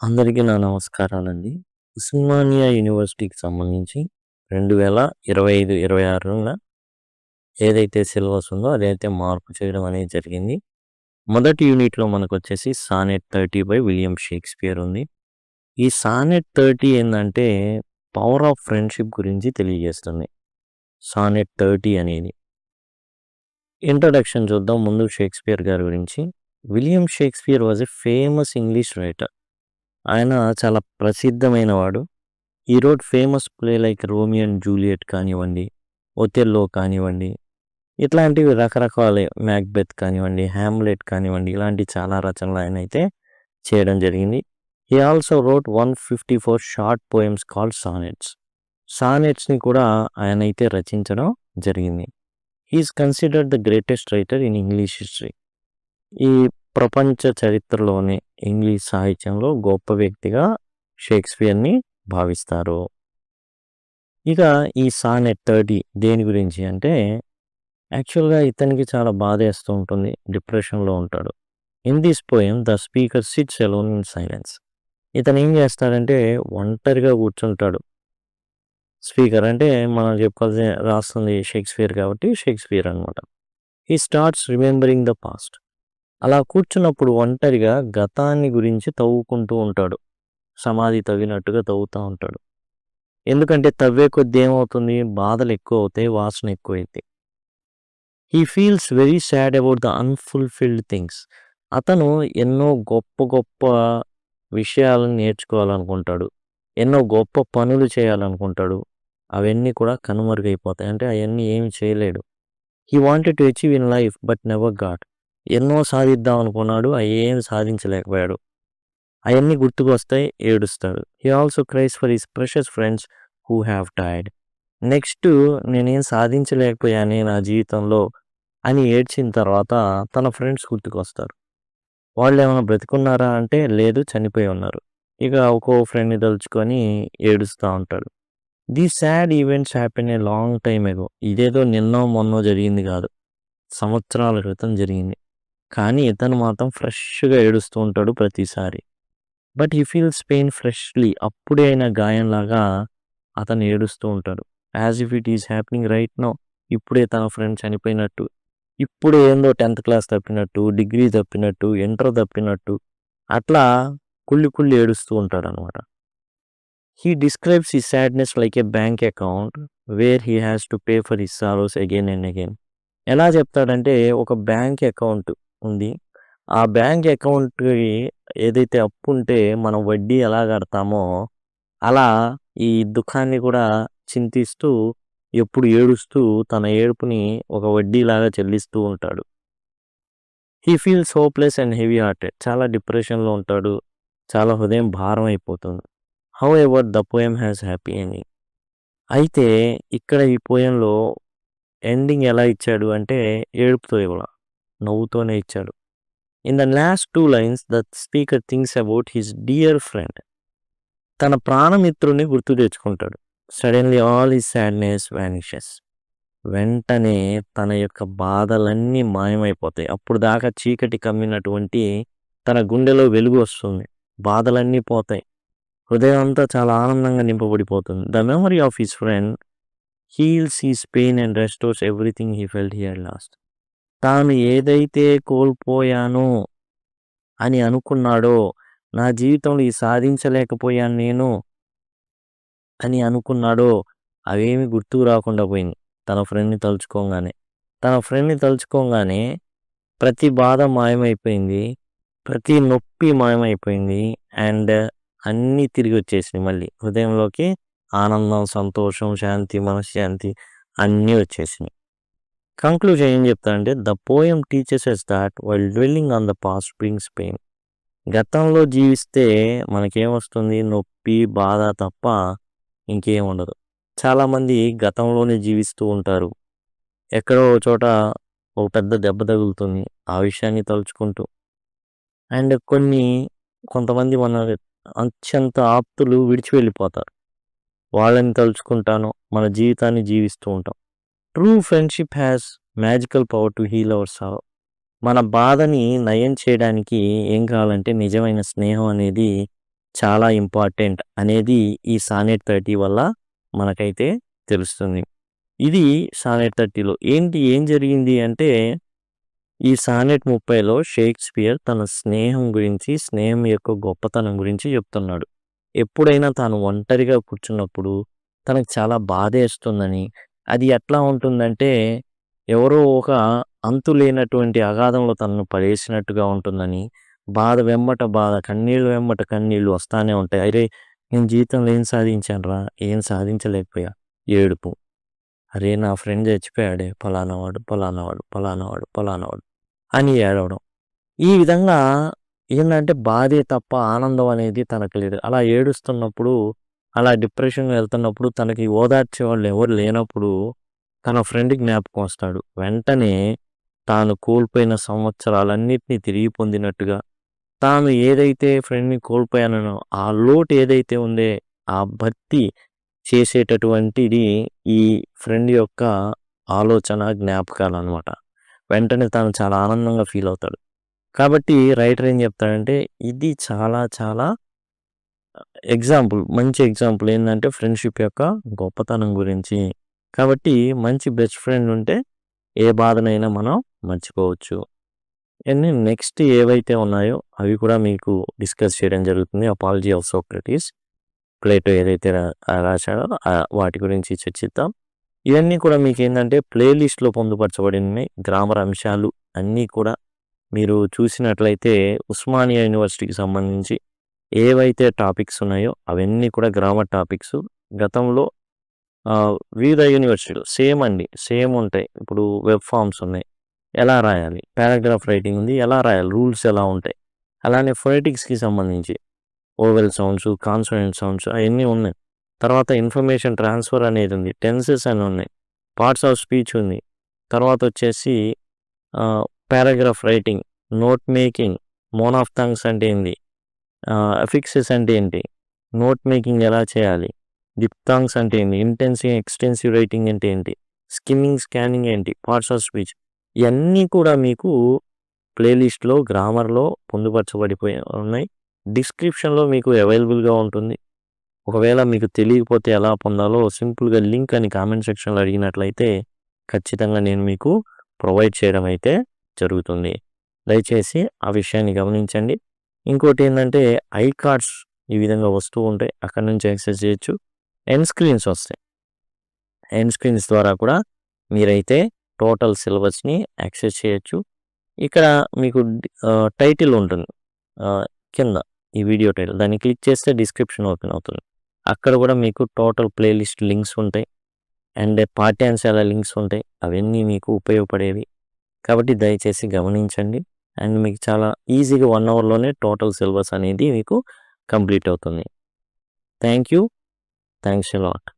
అందరికీ నా నమస్కారాలండి. ఉస్మానియా యూనివర్సిటీకి సంబంధించి 2025, 26 ఏదైతే సిలబస్ ఉందో అదైతే మార్పు చేయడం అనేది జరిగింది. మొదటి యూనిట్‌లో మనకొచ్చేసి సానెట్ 30 బై విలియం షేక్స్‌పియర్ ఉంది. ఈ సానెట్ 30 ఏందంటే పవర్ ఆఫ్ ఫ్రెండ్‌షిప్ గురించి తెలియజేస్తుంది. సానెట్ 30 అనేది. ఇంట్రడక్షన్ చూద్దాం ముందు షేక్స్‌పియర్ గారి గురించి. William Shakespeare was a famous English writer. ఆయన చాలా ప్రసిద్ధమైనవాడు. ఈ road famous play like 'Romeo and Juliet' కానివ్వండి, 'ఒథెల్లో' కానివ్వండి, ఇట్లాంటివి రకరకాలే 'మ్యాక్బెత్' కానివ్వండి, 'హామ్లెట్' కానివ్వండి, ఇలాంటి చాలా రచనలు ఆయనైతే చేయడం జరిగింది. He also wrote 154 short poems called sonnets. సానెట్స్‌ని కూడా ఆయనైతే రచించడం జరిగింది. He is considered the greatest writer in English history. ఈ ప్రపంచ చరిత్రలోనే ఇంగ్లీష్ సాహిత్యంలో గొప్ప వ్యక్తిగా షేక్స్‌పియర్‌ని భావిస్తారు. ఇక ఈ సానెట్ 30 దేని గురించి అంటే యాక్చువల్‌గా ఇతనికి చాలా బాధేస్తూ ఉంటుంది. డిప్రెషన్‌లో ఉంటాడు. In this poem the speaker sits alone in silence. ఇతను ఏం చేస్తాడంటే ఒంటరిగా కూర్చుంటాడు. స్పీకర్ అంటే మనం చెప్పుకోవాల్సిన రాస్తుంది షేక్స్‌పియర్ కాబట్టి షేక్స్‌పియర్ అనమాట. He starts remembering the past. అలా కూర్చున్నప్పుడు ఒంటరిగా గతాన్ని గురించి తవ్వుకుంటూ ఉంటాడు. సమాధి తవ్వినట్టుగా తవ్వుతూ ఉంటాడు. ఎందుకంటే తవ్వే కొద్దీ ఏమవుతుంది, బాధలు ఎక్కువ అవుతాయి, వాసన ఎక్కువైతాయి. He feels very sad about the unfulfilled things. అతను ఎన్నో గొప్ప గొప్ప విషయాలను నేర్చుకోవాలనుకుంటాడు. ఎన్నో గొప్ప పనులు చేయాలనుకుంటాడు. అవన్నీ కూడా కనుమరుగైపోతాయి. అంటే అవన్నీ ఏమి చేయలేడు. He wanted to achieve in life but never got. ఎన్నో సాధిద్దాం అనుకున్నాడు, అవి ఏమి సాధించలేకపోయాడు. అవన్నీ గుర్తుకొస్తాయి, ఏడుస్తాడు. He also cries for his precious friends who have died. Next నేనేం సాధించలేకపోయానే నా జీవితంలో అని ఏడ్చిన తర్వాత తన ఫ్రెండ్స్ గుర్తుకొస్తారు. వాళ్ళు ఏమైనా బ్రతికున్నారా అంటే లేదు, చనిపోయి ఉన్నారు. ఇక ఒక్కో ఫ్రెండ్ని తలుచుకొని ఏడుస్తూ ఉంటాడు. These sad events happen a long time ఎగో. ఇదేదో నిన్నో మొన్నో జరిగింది కాదు, సంవత్సరాల క్రితం జరిగింది. కానీ ఇతను మాత్రం ఫ్రెష్గా ఏడుస్తూ ఉంటాడు ప్రతిసారి. But he feels pain freshly. అప్పుడే అయిన గాయంలాగా అతను ఏడుస్తూ ఉంటాడు. As if it is happening right now. ఇప్పుడే తన ఫ్రెండ్ చనిపోయినట్టు, ఇప్పుడే ఏందో 10th క్లాస్ తప్పినట్టు, డిగ్రీ తప్పినట్టు, ఇంటర్ తప్పినట్టు, అట్లా కుళ్ళి కుళ్ళి ఏడుస్తూ ఉంటాడనమాట. He describes he sadness like A bank account where he has to pay for his sorrows again and again. ఎలా చెప్తాడంటే ఒక బ్యాంక్ అకౌంట్ ఉంది. ఆ బ్యాంక్ అకౌంట్‌కి ఏదైతే అప్పు ఉంటే మనం వడ్డీ ఎలా కడతామో అలా ఈ దుఃఖాన్ని కూడా చింతిస్తూ ఎప్పుడు ఏడుస్తూ తన ఏడుపుని ఒక వడ్డీలాగా చెల్లిస్తూ ఉంటాడు. He feels hopeless and heavy hearted. చాలా డిప్రెషన్‌లో ఉంటాడు. చాలా హృదయం భారం అయిపోతుంది. However the poem has happy ending. అయితే ఇక్కడ ఈ పోయెంలో ఎండింగ్ ఎలా ఇచ్చాడు అంటే ఏడుపుతో ఇవ్వలా, నవ్వుతోనే ఇచ్చాడు. In the last 2 lines the speaker thinks about his dear friend. తన ప్రాణమిత్రుడిని గుర్తు తెచ్చుకుంటాడు. Suddenly all his sadness vanishes. వెంటనే తన యొక్క బాధలన్నీ మాయమైపోతాయి. అప్పుడు దాకా చీకటి కమ్మినటువంటి తన గుండెలో వెలుగు వస్తుంది. బాధలన్నీ పోతాయి. హృదయం అంతా చాలా ఆనందంగా నింపబడిపోతుంది. The memory of his friend heals his pain and restores everything he felt he had lost. తాను ఏదైతే కోల్పోయానో అని అనుకున్నాడో, నా జీవితంలో ఇది సాధించలేకపోయాను నేను అని అనుకున్నాడో, అవేమి గుర్తుకు రాకుండా పోయింది తన ఫ్రెండ్‌ని తలుచుకోంగానే. తన ఫ్రెండ్‌ని తలుచుకోంగానే ప్రతి బాధ మాయమైపోయింది. ప్రతి నొప్పి మాయమైపోయింది. అండ్ అన్నీ తిరిగొచ్చేసినాయి మళ్ళీ. హృదయంలోకి ఆనందం, సంతోషం, శాంతి, మనశ్శాంతి అన్నీ వచ్చేసినాయి. కంక్లూజన్ ఏం చెప్తాడంటే the poem teaches us that while dwelling on the past brings pain. గతంలో జీవిస్తే మనకేమొస్తుంది, నొప్పి, బాధ తప్ప ఇంకేం ఉండదు. చాలామంది గతంలోనే జీవిస్తూ ఉంటారు. ఎక్కడో ఓ చోట ఒక పెద్ద దెబ్బ తగులుతుంది ఆ విషయాన్ని తలుచుకుంటూ. అండ్ కొంతమంది మన అత్యంత ఆప్తులు విడిచి వెళ్ళిపోతారు. వాళ్ళని తలుచుకుంటాను మన జీవితాన్ని జీవిస్తూ ఉంటాం. True friendship has magical power to heal our sorrow. మన బాధని నయం చేయడానికి ఏం కావాలంటే నిజమైన స్నేహం అనేది చాలా ఇంపార్టెంట్ అనేది ఈ సానెట్ 30 వల్ల మనకైతే తెలుస్తుంది. ఇది సానెట్ 30లో ఏం జరిగింది అంటే ఈ సానెట్ 30లో షేక్స్పియర్ తన స్నేహం గురించి, స్నేహం యొక్క గొప్పతనం గురించి చెప్తున్నాడు. ఎప్పుడైనా తాను ఒంటరిగా కూర్చున్నప్పుడు తనకు చాలా బాధేస్తుందని, అది ఎట్లా ఉంటుందంటే ఎవరో ఒక అంతులేనటువంటి అగాధంలో తనను పడేసినట్టుగా ఉంటుందని, బాధ వెంబట బాధ, కన్నీళ్ళు వెంబట కన్నీళ్ళు వస్తానే ఉంటాయి. అరే! నేను జీవితంలో ఏం సాధించానురా? ఏం సాధించలేకపోయా. ఏడుపు. అరే! నా ఫ్రెండ్ చచ్చిపోయాడే పలానా వాడు, పలానా వాడు, పలానా వాడు, పలానా వాడు అని ఏడవడం. ఈ విధంగా ఏందంటే బాధే తప్ప ఆనందం అనేది తనకు లేదు. అలా ఏడుస్తున్నప్పుడు, అలా డిప్రెషన్‌గా వెళ్తున్నప్పుడు తనకి ఓదార్చేవాళ్ళు ఎవరు లేనప్పుడు తన ఫ్రెండ్ జ్ఞాపకం వస్తాడు. వెంటనే తాను కోల్పోయిన సంవత్సరాలన్నిటిని తిరిగి పొందినట్టుగా, తాను ఏదైతే ఫ్రెండ్‌ని కోల్పోయానో ఆ లోటు ఏదైతే ఉందే ఆ భర్తీ చేసేటటువంటిది ఈ ఫ్రెండ్ యొక్క ఆలోచన, జ్ఞాపకాలనమాట. వెంటనే తాను చాలా ఆనందంగా ఫీల్ అవుతాడు. కాబట్టి రైటర్ ఏం చెప్తాడంటే ఇది చాలా చాలా మంచి ఎగ్జాంపుల్ ఏందంటే ఫ్రెండ్‌షిప్ యొక్క గొప్పతనం గురించి. కాబట్టి మంచి బెస్ట్ ఫ్రెండ్ ఉంటే ఏ బాధనైనా మనం మర్చిపోవచ్చు. అండ్ నెక్స్ట్ ఏవైతే ఉన్నాయో అవి కూడా మీకు డిస్కస్ చేయడం జరుగుతుంది. అపాలజీ ఆఫ్ సోక్రటీస్, ప్లేటో ఏదైతే రాశాడో వాటి గురించి చర్చిద్దాం. ఇవన్నీ కూడా మీకేందంటే ప్లే లిస్ట్‌లో పొందుపరచబడినయి. గ్రామర్ అంశాలు అన్నీ కూడా మీరు చూసినట్లయితే ఉస్మానియా యూనివర్సిటీకి సంబంధించి ఏవైతే టాపిక్స్ ఉన్నాయో అవన్నీ కూడా గ్రామర్ టాపిక్స్. గతంలో వివిధ యూనివర్సిటీలు సేమ్ ఉంటాయి. ఇప్పుడు వెబ్ ఫార్మ్స్ ఉన్నాయి. ఎలా రాయాలి? పారాగ్రాఫ్ రైటింగ్ ఉంది. ఎలా రాయాలి? రూల్స్ ఎలా ఉంటాయి? అలానే ఫొనెటిక్స్‌కి సంబంధించి ఓవెల్ సౌండ్స్, కాన్సోనెంట్ సౌండ్స్ అయన్నీ ఉన్నాయి. తర్వాత ఇన్ఫర్మేషన్ ట్రాన్స్‌ఫర్ అనేది ఉంది. టెన్సెస్ అని ఉన్నాయి. పార్ట్స్ ఆఫ్ స్పీచ్ ఉంది. తర్వాత వచ్చేసి పారాగ్రాఫ్ రైటింగ్, నోట్ మేకింగ్, మోనాఫ్థాంగ్స్ అంటే ఏంది? అఫిక్సెస్ అంటే ఏంటి? నోట్ మేకింగ్ ఎలా చేయాలి? డిప్థాంగ్స్ అంటే ఏంటి? ఇంటెన్సివ్, ఎక్స్టెన్సివ్ రైటింగ్ అంటే ఏంటి? స్కిమ్మింగ్, స్కానింగ్ ఏంటి? పార్ట్స్ ఆఫ్ స్పీచ్ ఇయన్నీ కూడా మీకు ప్లేలిస్ట్‌లో గ్రామర్‌లో పొందుపరచబడిపోయి ఉన్నాయి. డిస్క్రిప్షన్‌లో మీకు అవైలబుల్‌గా ఉంటుంది. ఒకవేళ మీకు తెలియకపోతే ఎలా పొందాలో సింపుల్‌గా లింక్ అని కామెంట్ సెక్షన్‌లో అడిగినట్లయితే ఖచ్చితంగా నేను మీకు ప్రొవైడ్ చేయడం అయితే జరుగుతుంది. దయచేసి ఆ విషయాన్ని గమనించండి. ఇంకోటి ఏందంటే ఐ కార్డ్స్ ఈ విధంగా వస్తూ ఉంటాయి. అక్కడి నుంచి యాక్సెస్ చేయొచ్చు. ఎండ్ స్క్రీన్స్ వస్తాయి. ఎండ్ స్క్రీన్స్ ద్వారా కూడా మీరైతే టోటల్ సిలబస్‌ని యాక్సెస్ చేయొచ్చు. ఇక్కడ మీకు టైటిల్ ఉంటుంది. కింద ఈ వీడియో టైటిల్ దాన్ని క్లిక్ చేస్తే డిస్క్రిప్షన్ ఓపెన్ అవుతుంది. అక్కడ కూడా మీకు టోటల్ ప్లేలిస్ట్ లింక్స్ ఉంటాయి. అండ్ పాఠ్యాంశాల లింక్స్ ఉంటాయి. అవన్నీ మీకు ఉపయోగపడేవి. కాబట్టి దయచేసి గమనించండి. అండ్ మీకు చాలా ఈజీగా 1 అవర్‌లోనే టోటల్ సిలబస్ అనేది మీకు కంప్లీట్ అవుతుంది. Thank you. Thanks a lot.